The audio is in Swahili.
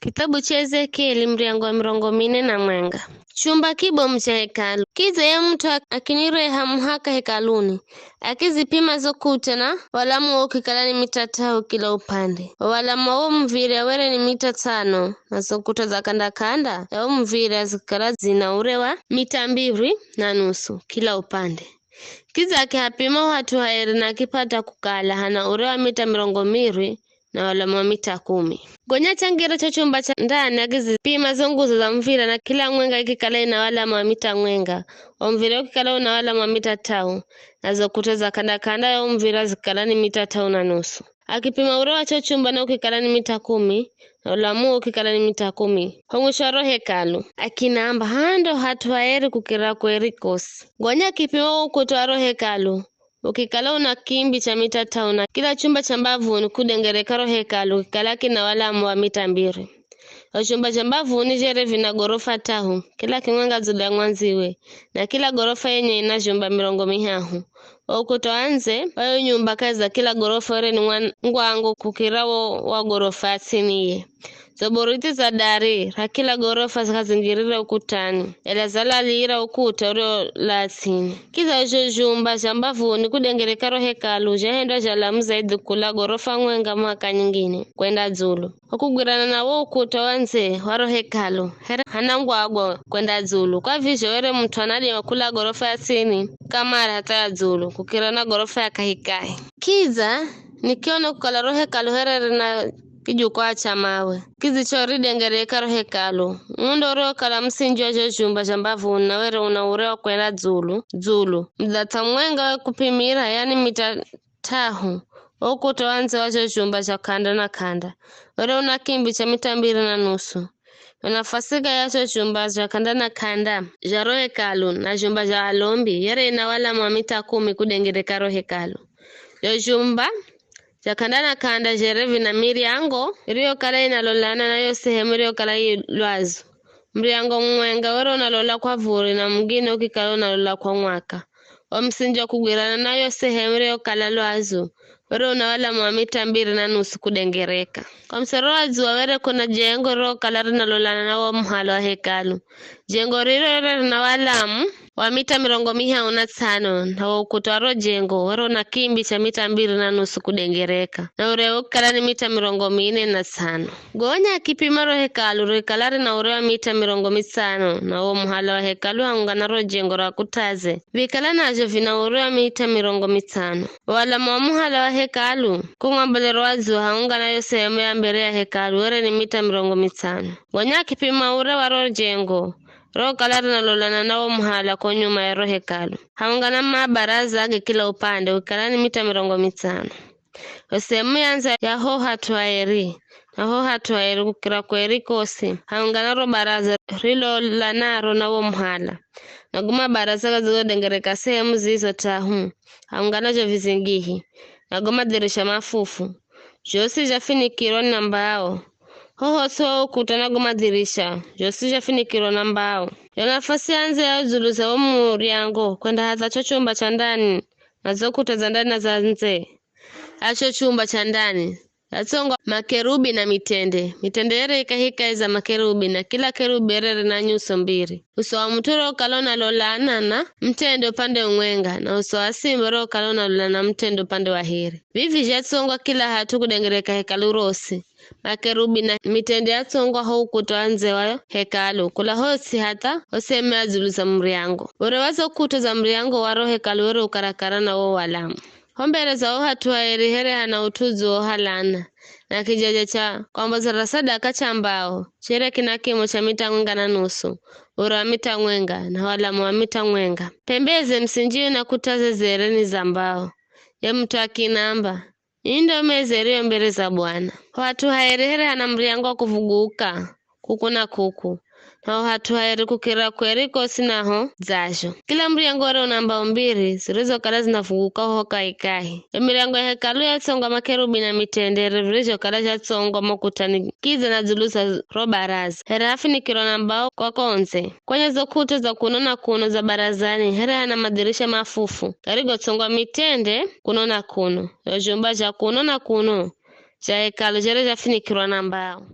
Kitabu cha Ezekieli mriango wa 40 chumba kibomu cha hekalu kize mtu akinyire muhaka hekaluni akizipima zokuta na walamu wa ukikalani mita 5 kila upande. Walamu wa mvire were ni mita 5 na zokuta za kanda ya mvire zikala zinaurewa mita 2.5 kila upande. Kiza akihapima watu haeri na kipata kukala hana urewa mita 200 na walamu wa mita 10. Gonya changira cha chumba cha ndani akizipima zonguzo za mvira na kila mwenga ikikala ina walamu wa mita mwenga. Mvira ukikala una walamu wa mita 5 na zokuta za kanda ya mvira zikala ni mita 5.5. Akipima urewa cha chumba na ukikala ni mita 10 na walamu ukikala ni mita 10. Hongusharo hekalu akinamba hando hatu haeri kukira kweri kosi. Gonya akipima ukutwaro hekalu ukikala una kimbi cha mita 5 na kila chumba cha mbavu ni kudengerekaro hekalu kikala kina walamu wa mita 2. Chumba cha mbavu ni jere vina gorofa 5 kila kimwenga zuda mwanziwe na kila gorofa yenye ina jumba 50. Ukutoanze wayo nyumba kaza kila gorofa ore ni ngwango kukirawo wa gorofa 90. Zoboriti za dari ra kila gorofa zikazingirira ukutani elazala liira ukuta uri la chini. Kiza jumba cha mbavu ni kudengerekaro hekalu jahenda jalamu zaidi kula gorofa mwenga mwaka nyingine kwenda zulu. Okugwirana na wo ukuta wanze waro hekalu hana ngwagwa kwenda zulu kwa vizho were mtu anali wakula gorofa 90 kamara hata zulu kukirana gorofa ya kahikai. Kiza nikiona kukala hekalu herere na kijukwa cha mawe kizichori dengerekaro hekalu mundo ro kala msingi wa jumba cha mbavu na were unaurewa kwenda zulu mdata mwenga kupimira yani mita 5 ukuta wanze wa jumba cha kanda were una kimbi cha mita 2.5 nafasika yacho chumba cha kanda jaro hekalu na jumba ja alombi yere ina walamu wa mita 10 kudengerekaro hekalu. Yo jumba cha kanda jerevi na miriango iliyo kala inalolana nayo sehemu iliyo kala lwazo. Mriango mwenga wero unalola kwa vuri na mwingine ukikala unalola kwa mwaka. Msingi wa kugwirana nayo sehemu iliyo kala lwazo wero una walamu wa mita 2.5 kudengereka. Kwa msero wazi wa were kuna jengo ro kala rinalolana nawo mhalo wa hekalu. Jengo riro na walamu wa mita 500 na ukutwaro jengo wero na kimbi cha mita 2.5 kudengereka na ureo kala ni mita 405. Gonya akipimaro hekalu rekalari na ureo mita 500 na uo muhala wa hekalu haungana ro jengo ra kutaze vikala najo vina ureo mita 500. Wala muhala wa hekalu kumwambelero wazi haungana yo sehemu ya mbele ya hekalu were ni mita 500. Gonya akipima ureo waro jengo ro kalari na lolana nao muhala kwa nyuma ya ro hekalu haungana mabaraza age kila upande ukala ni mita 500. Sehemu yanza ya ho hatuaeri na ho hatuaeri kukira kweri kosi haungana ro baraza rilo lanaro nao muhala na guma baraza gazo dengereka sehemu zizo tahu haungana jo vizingihi na guma dirisha mafufu josi jafinikiro na mbao hoho so kutana guma dirisha josi jafinikiro na mbao yo nafasi yanze ya zulu za muriango kwenda haza cho chumba cha ndani na zokuta za ndani na za nje. Acho chumba cha ndani yatsonga makerubi na mitende yere ikahika za makerubi na kila kerubi yere na nyuso 2. Uso wa mtoro kalona lolana na mtende upande mwenga na uso wa simba ro kalona lolana mtende upande wa hiri. Vivi jatsonga kila hatu kudengereka hekalu rosi makerubi na mitende yatsongwa ho ukutoanze wa hekalu kula hosi hata oseme azulu za mriango ore wazo kuto za mriango waro hekalu wero ukarakara na wo walamu hombere za hatua here hana utuzo halana na kijaja cha kwamba zara sadaka cha mbao chere kina kimo cha mita 1.5 ura mita mwenga na walamu wa mita mwenga pembeze msinjio na kutaze zereni za mbao ya mtu akinamba indo mezerio mbele za Bwana. Watu haere hana mriango kuvuguka kukuna kuku na watu haere kukira kweri kosi naho zasho kila mriango wale unamba 2 zirizo kala zinafunguka ho kaikai mriango ya hekalu ya tsonga makerubi na mitende revrizo kala ya tsonga mokutani kiza na zulusa robaraz herafi ni kiro nambao kwa konze kwenye zokuta za kunona kuno za barazani hera na madirisha mafufu karigo tsonga mitende kunona kuno yojumba ja kunona kuno cha hekalu jere jafinikirwa nambao